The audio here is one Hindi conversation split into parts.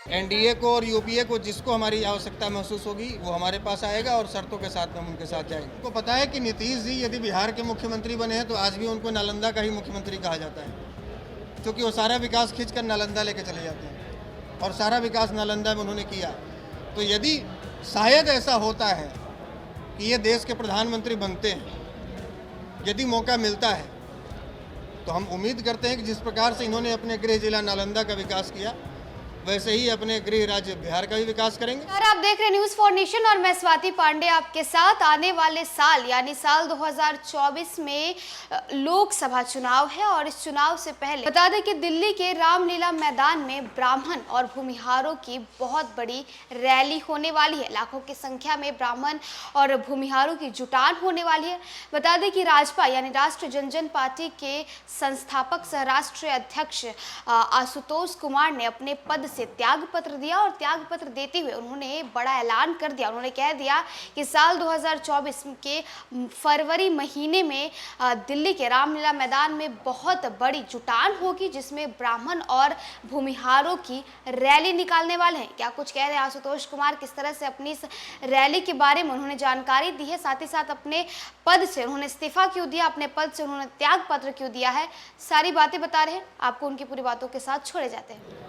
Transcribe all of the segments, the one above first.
एनडीए को और यूपीए को जिसको हमारी आवश्यकता महसूस होगी वो हमारे पास आएगा और शर्तों के साथ हम उनके साथ जाएंगे। उनको पता है कि नीतीश जी यदि बिहार के मुख्यमंत्री बने हैं तो आज भी उनको नालंदा का ही मुख्यमंत्री कहा जाता है, क्योंकि वो सारा विकास खींचकर नालंदा लेके चले जाते हैं और सारा विकास नालंदा में उन्होंने किया। तो यदि शायद ऐसा होता है कि ये देश के प्रधानमंत्री बनते हैं, यदि मौका मिलता है, तो हम उम्मीद करते हैं कि जिस प्रकार से इन्होंने अपने गृह जिला नालंदा का विकास किया वैसे ही अपने गृह राज्य बिहार का भी विकास करेंगे। आप देख रहे न्यूज़ फॉर नेशन और मैं स्वाति पांडे आपके साथ। आने वाले साल यानी साल 2024 में लोकसभा चुनाव है और इस चुनाव से पहले बता दें कि दिल्ली के रामलीला मैदान में ब्राह्मण और भूमिहारों की बहुत बड़ी रैली होने वाली है। लाखों की संख्या में ब्राह्मण और भूमिहारों की जुटान होने वाली है। बता दें कि राजपा यानी राष्ट्रीय जनजन पार्टी के संस्थापक सह राष्ट्रीय अध्यक्ष आशुतोष कुमार ने अपने पद से त्याग पत्र दिया और त्याग पत्र देते हुए उन्होंने बड़ा ऐलान कर दिया। उन्होंने कह दिया कि साल 2024 के फरवरी महीने में दिल्ली के रामलीला मैदान में बहुत बड़ी जुटान होगी, जिसमें ब्राह्मण और भूमिहारों की रैली निकालने वाले हैं। क्या कुछ कह रहे हैं आशुतोष कुमार, किस तरह से अपनी इस रैली के बारे में उन्होंने जानकारी दी है, साथ ही साथ अपने पद से उन्होंने इस्तीफा क्यों दिया, अपने पद से उन्होंने त्याग पत्र क्यों दिया है, सारी बातें बता रहे हैं। आपको उनकी पूरी बातों के साथ छोड़े जाते हैं।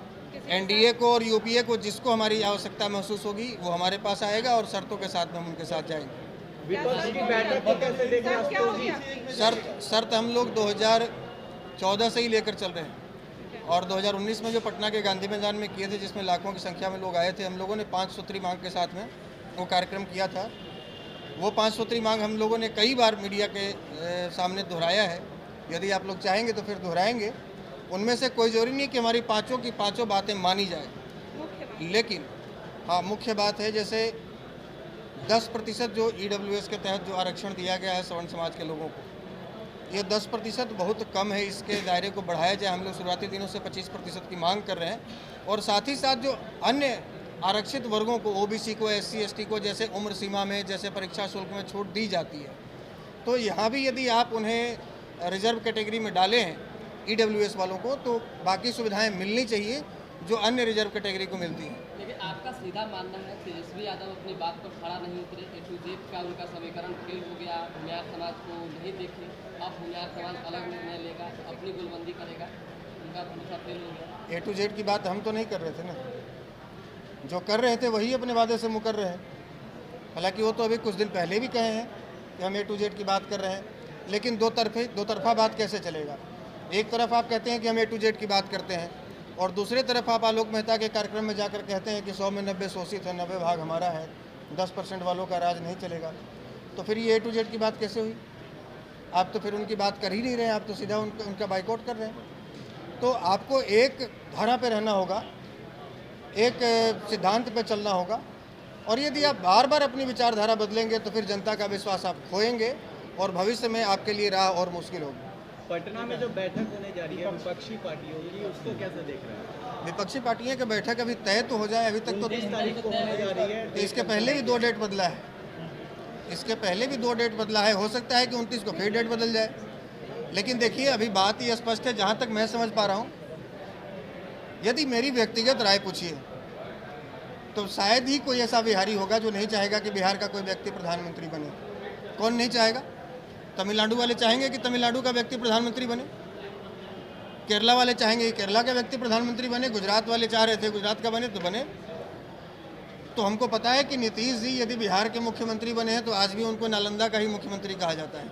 एनडीए को और यूपीए को जिसको हमारी आवश्यकता महसूस होगी वो हमारे पास आएगा और शर्तों के साथ हम उनके साथ जाएंगे। विपक्ष की बैठक को कैसे देख रहे हैं? शर्त हम लोग 2014 से ही लेकर चल रहे हैं और 2019 में जो पटना के गांधी मैदान में किए थे, जिसमें लाखों की संख्या में लोग आए थे, हम लोगों ने 5 सूत्री मांग के साथ में वो कार्यक्रम किया था। वो 5 सूत्री मांग हम लोगों ने कई बार मीडिया के सामने दोहराया है। यदि आप लोग चाहेंगे तो फिर दोहराएंगे। उनमें से कोई जरूरी नहीं कि हमारी पाँचों की पाँचों बातें मानी जाए, लेकिन हाँ, मुख्य बात है जैसे 10% जो EWS के तहत जो आरक्षण दिया गया है सवर्ण समाज के लोगों को, ये 10% बहुत कम है। इसके दायरे को बढ़ाया जाए। हम लोग शुरुआती दिनों से 25% की मांग कर रहे हैं और साथ ही साथ जो अन्य आरक्षित वर्गों को, OBC को, SC ST को जैसे उम्र सीमा में, जैसे परीक्षा शुल्क में छूट दी जाती है, तो यहाँ भी यदि आप उन्हें रिजर्व कैटेगरी में डालें हैं EWS वालों को, तो बाकी सुविधाएं मिलनी चाहिए जो अन्य रिजर्व कैटेगरी को मिलती हैं। लेकिन आपका सीधा मानना है तेजस्वी यादव अपनी बात पर खड़ा नहीं उतरे, A to Z का उनका समीकरण फेल हो गया, भूमिहार समाज को नहीं देखे, अब भूमिहार समाज अलग निर्णय लेगा, अपनी गोलबंदी करेगा, उनका भरोसा फेल हो गया। A to Z की बात हम तो नहीं कर रहे थे ना, जो कर रहे थे वही अपने वादे से मुकर रहे हैं। हालांकि वो तो अभी कुछ दिन पहले भी कहे हैं कि हम A to Z की बात कर रहे हैं, लेकिन दो तरफा बात कैसे चलेगा? एक तरफ आप कहते हैं कि हम A to Z की बात करते हैं और दूसरी तरफ आप आलोक मेहता के कार्यक्रम में जाकर कहते हैं कि 100 में 90 शोषित है, 90 भाग हमारा है, 10% वालों का राज नहीं चलेगा। तो फिर ये A to Z की बात कैसे हुई? आप तो फिर उनकी बात कर ही नहीं रहे हैं, आप तो सीधा उनका बाइकआउट कर रहे हैं। तो आपको एक धारा पे रहना होगा, एक सिद्धांत पे चलना होगा, और यदि आप बार बार अपनी विचारधारा बदलेंगे तो फिर जनता का विश्वास आप खोएंगे और भविष्य में आपके लिए राह और मुश्किल होगी। पटना में जो बैठक होने जा रही है विपक्षी पार्टियों की, उसको कैसे देख रहे हैं? विपक्षी पार्टियों की बैठक अभी तय तो हो जाए, अभी तक तो 29 तारीख को होने जा रही है। तो इसके पहले भी 2 डेट बदला है, इसके पहले भी 2 डेट बदला है। हो सकता है कि 29 को फिर डेट बदल जाए, लेकिन देखिए अभी बात ये स्पष्ट है, जहाँ तक मैं समझ पा रहा हूँ, यदि मेरी व्यक्तिगत राय पूछिए तो शायद ही कोई ऐसा बिहारी होगा जो नहीं चाहेगा कि बिहार का कोई व्यक्ति प्रधानमंत्री बने। कौन नहीं चाहेगा? तमिलनाडु वाले चाहेंगे कि तमिलनाडु का व्यक्ति प्रधानमंत्री बने, केरला वाले चाहेंगे कि केरला का व्यक्ति प्रधानमंत्री बने, गुजरात वाले चाह रहे थे गुजरात का बने तो बने। तो हमको पता है कि नीतीश जी यदि बिहार के मुख्यमंत्री बने हैं तो आज भी उनको नालंदा का ही मुख्यमंत्री कहा जाता है,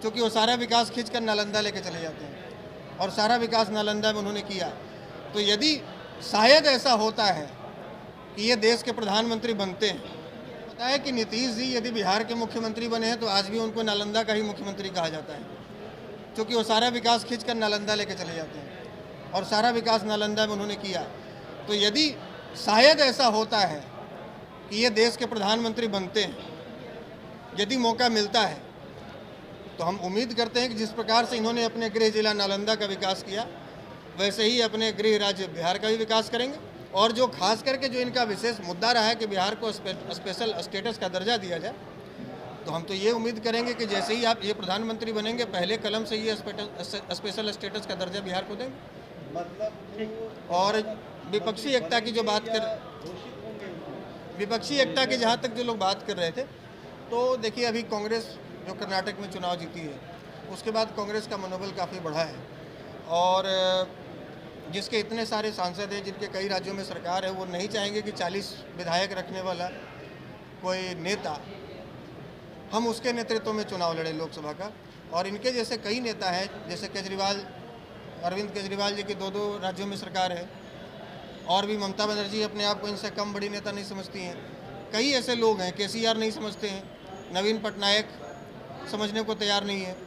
क्योंकि वो सारा विकास खींचकर नालंदा लेके चले जाते हैं और सारा विकास नालंदा में उन्होंने किया। तो यदि शायद ऐसा होता है कि ये देश के प्रधानमंत्री बनते हैं, पता है कि नीतीश जी यदि बिहार के मुख्यमंत्री बने हैं तो आज भी उनको नालंदा का ही मुख्यमंत्री कहा जाता है, क्योंकि वो सारा विकास खींचकर नालंदा लेके चले जाते हैं और सारा विकास नालंदा में उन्होंने किया। तो यदि शायद ऐसा होता है कि ये देश के प्रधानमंत्री बनते हैं, यदि मौका मिलता है, तो हम उम्मीद करते हैं कि जिस प्रकार से इन्होंने अपने गृह जिला नालंदा का विकास किया वैसे ही अपने गृह राज्य बिहार का भी विकास करेंगे। और जो खास करके जो इनका विशेष मुद्दा रहा है कि बिहार को स्पेशल स्टेटस का दर्जा दिया जाए, तो हम तो ये उम्मीद करेंगे कि जैसे ही आप ये प्रधानमंत्री बनेंगे पहले कलम से ये स्पेशल स्टेटस का दर्जा बिहार को देंगे। मतलब और विपक्षी एकता की जो बात कर विपक्षी एकता की जहाँ तक जो लोग बात कर रहे थे, तो देखिए अभी कांग्रेस जो कर्नाटक में चुनाव जीती है उसके बाद कांग्रेस का मनोबल काफ़ी बढ़ा है और जिसके इतने सारे सांसद हैं, जिनके कई राज्यों में सरकार है, वो नहीं चाहेंगे कि 40 विधायक रखने वाला कोई नेता हम उसके नेतृत्व में चुनाव लड़े लोकसभा का। और इनके जैसे कई नेता हैं, जैसे केजरीवाल, अरविंद केजरीवाल जी की 2 राज्यों में सरकार है, और भी ममता बनर्जी अपने आप को इनसे कम बड़ी नेता नहीं समझती हैं। कई ऐसे लोग हैं, केसीआर नहीं समझते हैं, नवीन पटनायक समझने को तैयार नहीं है।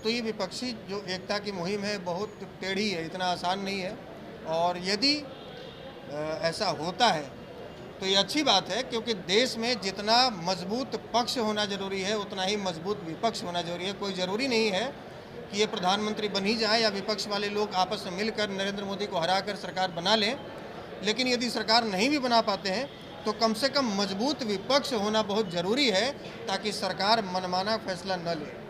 तो ये विपक्षी जो एकता की मुहिम है बहुत टेढ़ी है, इतना आसान नहीं है। और यदि ऐसा होता है तो ये अच्छी बात है, क्योंकि देश में जितना मजबूत पक्ष होना जरूरी है उतना ही मजबूत विपक्ष होना जरूरी है। कोई ज़रूरी नहीं है कि ये प्रधानमंत्री बन ही जाए या विपक्ष वाले लोग आपस में मिलकर नरेंद्र मोदी को हराकर सरकार बना लें, लेकिन यदि सरकार नहीं भी बना पाते हैं तो कम से कम मजबूत विपक्ष होना बहुत ज़रूरी है, ताकि सरकार मनमाना फैसला न ले।